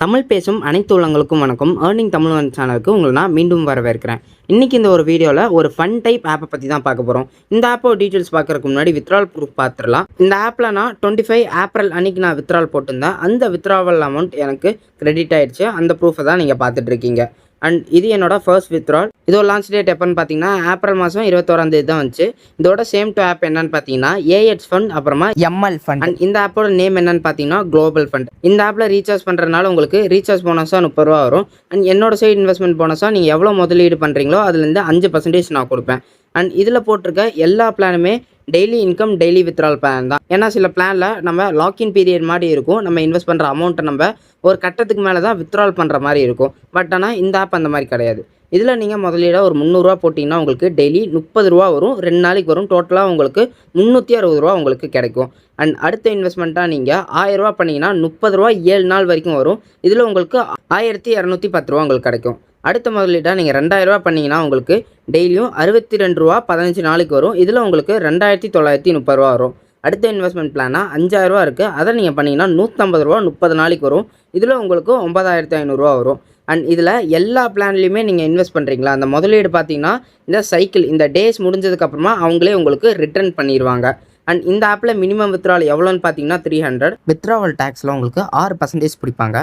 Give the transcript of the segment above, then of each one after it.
தமிழ் பேசும் அனைத்து உள்ளங்களுக்கும் வணக்கம். ஏர்னிங் தமிழ் சேனலுக்கு உங்களை நான் மீண்டும் வரவேற்கிறேன். இன்றைக்கி இந்த ஒரு வீடியோவில் ஒரு ஃபன் டைப் ஆப்பை பற்றி தான் பார்க்க போகிறோம். இந்த ஆப்போட டீட்டெயில்ஸ் பார்க்குறதுக்கு முன்னாடி வித்ட்ரால் ப்ரூஃப் பார்த்துடலாம். இந்த ஆப்பில் நான் 25 ஏப்ரல் அன்றைக்கி நான் வித்ட்ரால் போட்டிருந்தேன். அந்த வித்ட்ராவல் அமௌண்ட் எனக்கு கிரெடிட் ஆகிடுச்சு. அந்த ப்ரூஃபை தான் நீங்கள் பார்த்துட்ருக்கீங்க. அண்ட் இது என்னோட ஃபர்ஸ்ட் வித்ட்ரால். இதோட லான்ச் டேட் எப்போன்னு பார்த்தீங்கன்னா ஏப்ரல் மாதம் 21 தான் வந்துச்சு. இதோட சேம் டு ஆப் என்னன்னு பார்த்தீங்கன்னா ஏஎச் ஃபண்ட் அப்புறமா எம்எல் ஃபண்ட். அண்ட் இந்த ஆப்போட நேம் என்னன்னு பார்த்தீங்கன்னா குளோபல் ஃபண்ட். இந்த ஆப்பில் ரீசார்ஜ் பண்ணுறதுனால உங்களுக்கு ரீசார்ஜ் போனஸாக 30 ரூபா வரும். அண்ட் என்னோட சைடு இன்வெஸ்ட்மெண்ட் போனஸாக நீங்கள் எவ்வளோ முதலீடு பண்ணுறீங்களோ அதுலேருந்து 5% நான் கொடுப்பேன். அண்ட் இதில் போட்டிருக்க எல்லா பிளானுமே daily income daily withdrawal plan தான். ஏன்னா சில பிளானில் நம்ம லாக்இன் பீரியட் மாதிரி இருக்கும். நம்ம இன்வெஸ்ட் பண்ணுற அமௌண்ட்டை நம்ம ஒரு கட்டத்துக்கு மேலே தான் வித்ட்ரால் பண்ணுற மாதிரி இருக்கும். பட் ஆனால் இந்த ஆப் அந்த மாதிரி கிடையாது. இதில் நீங்கள் முதலீடாக ஒரு 300 ரூபா போட்டிங்கன்னா உங்களுக்கு டெய்லி 30 ரூபா வரும். 2 நாளைக்கு வரும். டோட்டலாக உங்களுக்கு 360 ரூபா உங்களுக்கு கிடைக்கும். அண்ட் அடுத்த இன்வெஸ்ட்மெண்ட்டாக நீங்கள் 1000 ரூபா பண்ணிங்கன்னா 30 ரூபா 7 நாள் வரைக்கும் வரும். இதில் உங்களுக்கு 1210 ரூபா உங்களுக்கு கிடைக்கும். அடுத்த முதலீட்டாக நீங்கள் 2000 ரூபா பண்ணிங்கன்னா உங்களுக்கு டெய்லியும் 62 ரூபா 15 நாளைக்கு வரும். இதில் உங்களுக்கு 2930 ரூபா வரும். அடுத்த இன்வெஸ்ட்மெண்ட் பிளானாக 5000 ரூபா இருக்குது. அதை நீங்கள் பண்ணிங்கன்னா 150 ரூபா 30 நாளைக்கு வரும். இதில் உங்களுக்கு 9500 ரூபா வரும். அண்ட் இதில் எல்லா பிளான்லையுமே நீங்கள் இன்வெஸ்ட் பண்ணுறீங்களா, அந்த முதலீடு பார்த்தீங்கன்னா இந்த சைக்கிள் இந்த டேஸ் முடிஞ்சதுக்கப்புறமா அவங்களே உங்களுக்கு ரிட்டர்ன் பண்ணிடுவாங்க. அண்ட் இந்த ஆப்பில் மினிமம் வித்ட்ரால் எவ்வளோன்னு பார்த்தீங்கன்னா 300. வித்ட்ராவல் டேக்ஸில் உங்களுக்கு 6% பிடிப்பாங்க.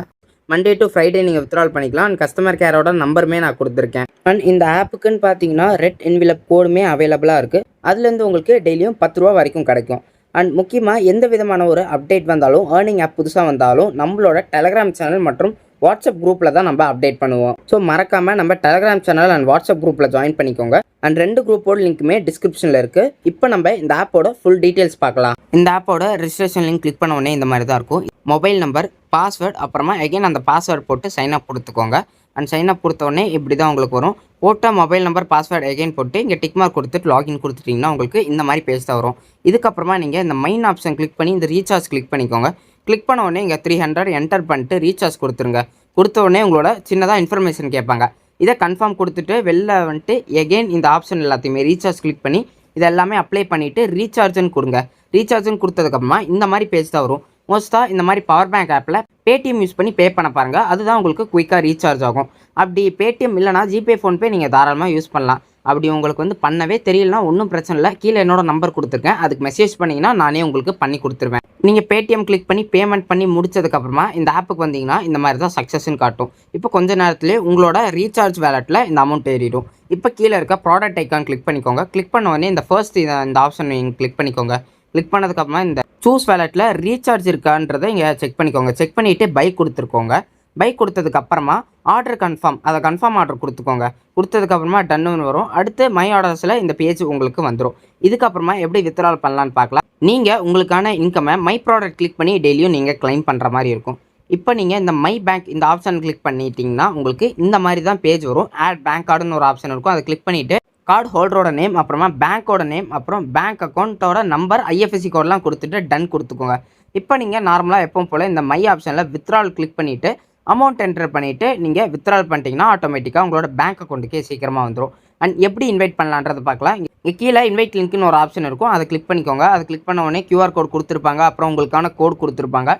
மண்டே டு ஃப்ரைடே நீங்கள் வித்ட்ரால் பண்ணிக்கலாம். அண்ட் கஸ்டமர் கேரோட நம்பருமே நான் கொடுத்துருக்கேன். அண்ட் இந்த ஆப்புக்குன்னு பார்த்தீங்கன்னா ரெட் என்விலப் கோடுமே அவைலபிளாக இருக்குது. அதுலேருந்து உங்களுக்கு டெய்லியும் 10 ரூபா வரைக்கும் கிடைக்கும். அண்ட் முக்கியமாக எந்த விதமான ஒரு அப்டேட் வந்தாலும் ஏர்னிங் ஆப் புதுசாக வந்தாலும் நம்மளோட டெலகிராம் சேனல் மற்றும் வாட்ஸ்அப் குரூப்பில் தான் நம்ம அப்டேட் பண்ணுவோம். ஸோ மறக்காமல் நம்ம டெலகிராம் சேனல் அண்ட் வாட்ஸ்அப் குரூப்பில் ஜாயின் பண்ணிக்கோங்க. அண்ட் 2 குரூப்போட லிங்க்குமே டிஸ்கிரிப்ஷனில் இருக்குது. இப்போ நம்ம இந்த ஆப்போட ஃபுல் டீட்டெயில்ஸ் பார்க்கலாம். இந்த ஆப்போட ரெஜிஸ்ட்ரேஷன் லிங்க் கிளிக் பண்ண உடனே இந்த மாதிரி தான் இருக்கும். மொபைல் நம்பர், பாஸ்வேர்ட், அப்புறமா எகைன் அந்த பாஸ்வேர்ட் போட்டு சைன் அப் கொடுத்துக்கோங்க. அண்ட் சைன் அப் கொடுத்த உடனே இப்படி தான் உங்களுக்கு வரும். போட்ட மொபைல் நம்பர் பாஸ்வேர்டு எகைன் போட்டு இங்கே டிக் மார்க் கொடுத்துட்டு லாகின் கொடுத்துட்டிங்கன்னா உங்களுக்கு இந்த மாதிரி பேஜ் தான் வரும். இதுக்கப்புறமா நீங்கள் இந்த மெயின் ஆப்ஷன் கிளிக் பண்ணி இந்த ரீசார்ஜ் கிளிக் பண்ணிக்கோங்க. கிளிக் பண்ண உடனே இங்கே 300 என்டர் பண்ணிட்டு ரீசார்ஜ் கொடுத்துருங்க. கொடுத்த உடனே உங்களோட சின்னதாக இன்ஃபர்மேஷன் கேட்பாங்க. இதை கன்ஃபார்ம் கொடுத்துட்டு வெளில வந்துட்டு எகெயின் இந்த ஆப்ஷன் எல்லாத்தையுமே ரீசார்ஜ் கிளிக் பண்ணி இதை எல்லாமே அப்ளை பண்ணிவிட்டு ரீசார்ஜுன்னு கொடுங்க. ரீசார்ஜுன்னு கொடுத்ததுக்கப்புறமா இந்த மாதிரி பேஜ் தான் வரும். மோஸ்ட்டாக இந்த மாதிரி பவர் பேங்க் ஆப்பில் பேடிஎம் யூஸ் பண்ணி பே பண்ண பாருங்கள். அதுதான் உங்களுக்கு குயிக்காக ரீசார்ஜ் ஆகும். அப்படி பேடிஎம் இல்லைனா ஜிபே ஃபோன்பே நீங்கள் தாராளமாக யூஸ் பண்ணலாம். அப்படி உங்களுக்கு பண்ணவே தெரியலனா ஒன்றும் பிரச்சனை இல்லை. கீழே என்னோட நம்பர் கொடுத்துருக்கேன். அதுக்கு மெசேஜ் பண்ணிங்கன்னா நானே உங்களுக்கு பண்ணி கொடுத்துருவேன். நீங்கள் பேடிஎம் கிளிக் பண்ணி பேமெண்ட் பண்ணி முடிச்சதுக்கப்புறமா இந்த ஆப்புக்கு வந்தீங்கன்னா இந்த மாதிரி தான் சக்ஸஸ்ன்னு காட்டும். இப்போ கொஞ்ச நேரத்துலேயே உங்களோட ரீசார்ஜ் வேலெட்டில் இந்த அமௌண்ட் ஏறிடும். இப்போ கீழே இருக்க ப்ராடக்ட் ஐக்கான் கிளிக் பண்ணிக்கோங்க. கிளிக் பண்ண உடனே இந்த ஃபர்ஸ்ட் இந்த ஆப்ஷன் நீங்கள் கிளிக் பண்ணிக்கோங்க. கிளிக் பண்ணதுக்கப்புறமா இந்த சூஸ் வேலெட்டில் ரீசார்ஜ் இருக்கான்றதை இங்கே செக் பண்ணிக்கோங்க. செக் பண்ணிவிட்டு பை கொடுத்துருக்கோங்க. பை கொடுத்ததுக்கப்புறமா ஆர்டர் கன்ஃபார்ம், அதை கன்ஃபார்ம் ஆர்டர் கொடுத்துக்கோங்க. கொடுத்ததுக்கப்புறமா டன்னு வரும். அடுத்து மை ஆர்டர்ஸில் இந்த பேஜ் உங்களுக்கு வந்துடும். இதுக்கப்புறமா எப்படி வித்ட்ரால் பண்ணலான்னு பார்க்கலாம். நீங்கள் உங்களுக்கான இன்கமை மை ப்ராடக்ட் கிளிக் பண்ணி டெய்லியும் நீங்கள் கிளைம் பண்ணுற மாதிரி இருக்கும். இப்போ நீங்கள் இந்த மை பேங்க் இந்த ஆப்ஷன் கிளிக் பண்ணிட்டீங்கன்னா உங்களுக்கு இந்த மாதிரி தான் பேஜ் வரும். ஆட் பேங்க் கார்டுன்னு ஒரு ஆப்ஷன் இருக்கும். அதை கிளிக் பண்ணிவிட்டு கார்டு ஹோல்டரோட நேம், அப்புறமா பேங்க்கோட நேம், அப்புறம் பேங்க் அக்கௌண்ட்டோட நம்பர், ஐஎஃப்எஸ்சி கோடெலாம் கொடுத்துட்டு டன் கொடுத்துக்கோங்க. இப்போ நீங்கள் நார்மலாக எப்பவும் போல் இந்த மை ஆப்ஷனில் வித்ட்ரால் கிளிக் பண்ணிவிட்டு அமௌண்ட் என்டர் பண்ணிவிட்டு நீங்கள் வித்ட்ரால் பண்ணிட்டீங்கன்னா ஆட்டோமேட்டிக்காக உங்களோட பேங்க் அக்கௌண்ட்டுக்கே சீக்கிரமாக வந்துடும். அண்ட் எப்படி இன்வைட் பண்ணலான்றதை பார்க்கலாம். இங்கே கீழே இன்வைட் லிங்க்னு ஒரு ஆப்ஷன் இருக்கும். அதை கிளிக் பண்ணிக்கோங்க. அதை கிளிக் பண்ண உடனே கியூஆர் கோட் கொடுத்துருப்பாங்க. அப்புறம் உங்களுக்கான கோட் கொடுத்துருப்பாங்க.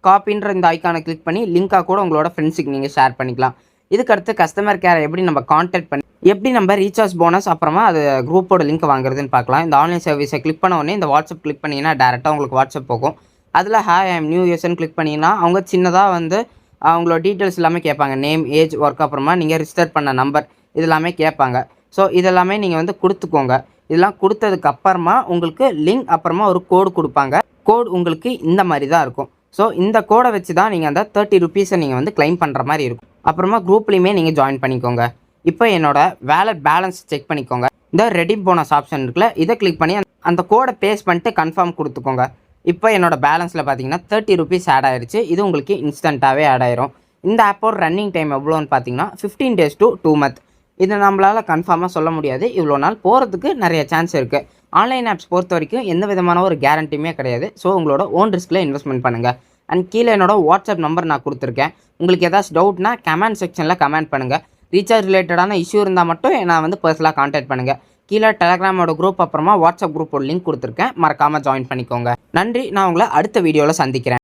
காப்பின்ற இந்த ஐக்கானை கிளிக் பண்ணி லிங்காக கூட உங்களோட ஃப்ரெண்ட்ஸுக்கு நீங்கள் ஷேர் பண்ணிக்கலாம். இதுக்கடுத்து கஸ்டமர் கேரை எப்படி நம்ம கான்டாக்ட் பண்ணி எப்படி நம்ம ரீசார்ஜ் போனஸ் அப்புறமா அது குரூப்போட லிங்க் வாங்குறதுன்னு பார்க்கலாம். இந்த ஆன்லைன் சர்வீஸை கிளிக் பண்ண உடனே இந்த வாட்ஸ்அப் கிளிக் பண்ணிங்கன்னா டேரெக்டாக உங்களுக்கு வாட்ஸ்அப் போகும். அதில் ஹாய் ஐ எம் நியூ யூஎஸ்ன்னு கிளிக் பண்ணிங்கன்னா அவங்க சின்னதாக அவங்களோட டீட்டெயில்ஸ் எல்லாமே கேட்பாங்க. நேம், ஏஜ், ஒர்க், அப்புறமா நீங்கள் ரிஜிஸ்டர் பண்ண நம்பர் இதெல்லாமே கேட்பாங்க. ஸோ இதெல்லாமே நீங்கள் கொடுத்துக்கோங்க. இதெல்லாம் கொடுத்ததுக்கப்புறமா உங்களுக்கு லிங்க் அப்புறமா ஒரு கோடு கொடுப்பாங்க. கோடு உங்களுக்கு இந்த மாதிரி தான் இருக்கும். ஸோ இந்த கோடை வச்சு தான் நீங்கள் அந்த 30 ருபீஸை நீங்கள் கிளைம் பண்ணுற மாதிரி இருக்கும். அப்புறமா குரூப்லேயுமே நீங்கள் ஜாயின் பண்ணிக்கோங்க. இப்போ என்னோட வேலட் பேலன்ஸ் செக் பண்ணிக்கோங்க. இந்த ரெடீம் போனஸ் ஆப்ஷன் இருக்குல்ல, இதை கிளிக் பண்ணி அந்த கோடை பேஸ்ட் பண்ணிட்டு கன்ஃபார்ம் கொடுத்துக்கோங்க. இப்போ என்னோட பேலன்ஸில் பார்த்தீங்கன்னா 30 ருபீஸ் ஆட் ஆயிடுச்சு. இது உங்களுக்கு இன்ஸ்டண்ட்டாகவே ஆட் ஆயிரும். இந்த ஆப்போட ரன்னிங் டைம் எவ்வளோன்னு பார்த்தீங்கன்னா 15 days to 2 months. இதை நம்மளால் கன்ஃபார்மாக சொல்ல முடியாது. இவ்வளோ நாள் போகிறதுக்கு நிறைய சான்ஸ் இருக்குது. ஆன்லைன் ஆப்ஸ் பொறுத்த வரைக்கும் எந்த விதமான ஒரு கேரண்டியுமே கிடையாது. ஸோ உங்களோட ஓன் ரிஸ்கில் இன்வெஸ்ட்மெண்ட் பண்ணுங்கள். அண்ட் கீழே என்னோட வாட்ஸ்அப் நம்பர் நான் கொடுத்துருக்கேன். உங்களுக்கு ஏதாச்சும் டவுட்னா கமெண்ட் செக்ஷனில் கமெண்ட் பண்ணுங்கள். ரீசார்ஜ் ரிலேட்டடான இஷ்யூ இருந்தால் மட்டும் நான் பர்சனலாக கான்டாக்ட் பண்ணுங்கள். கீழே டெலகிராமோட குரூப் அப்புறமா வாட்ஸ்அப் குரூப்போட லிங்க் கொடுத்துருக்கேன். மறக்காமல் ஜாயின் பண்ணிக்கோங்க. நன்றி. நான் உங்களை அடுத்த வீடியோவில் சந்திக்கிறேன்.